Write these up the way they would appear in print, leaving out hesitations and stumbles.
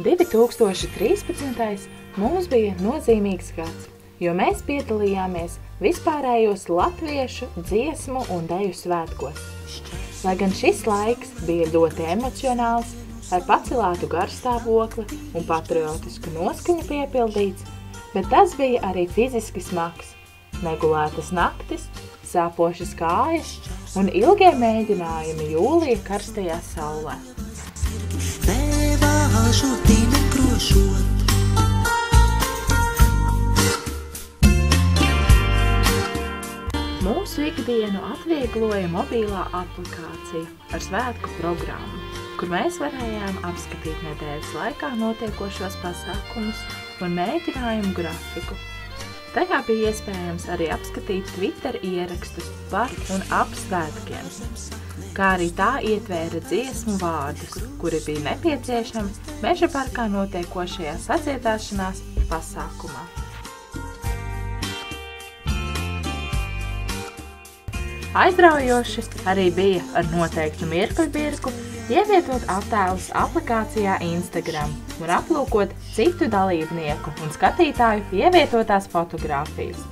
2013. mums bija nozīmīgs gads, jo mēs piedalījāmies vispārējos latviešu dziesmu un deju svētkos. Lai gan šis laiks bija ļoti emocionāls, ar pacelātu garstāvokli un patriotisku noskaņu piepildīts, bet tas bija arī fiziski smags, negulētas naktis, sāpošas kājas un ilgie mēģinājumi jūlija karstajā saulē. Mūsu ikdienu atviegloja mobilā aplikācija ar svētku programmu, kur mēs varējām apskatīt nedēļas laikā notiekošos pasākumus un mēģinājumu grafiku. Tajā bija iespējams arī apskatīt Twitter ierakstus par un ap svētkiem, kā arī tā ietvēra dziesmu vārdus, kuri bija nepieciešami Meža parkā notiekošajā sadziedāšanās pasākumā. Aizraujoši arī bija ar noteiktu mirkļbirku ievietot attēlus aplikācijā Instagram un aplūkot citu dalībnieku un skatītāju ievietotās fotogrāfijas.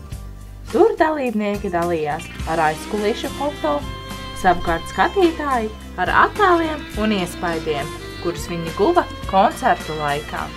Tur dalībnieki dalījās ar aizkulišu foto, savukārt skatītāji ar attēliem un iespaidiem, kurus viņi guva koncertu laikā.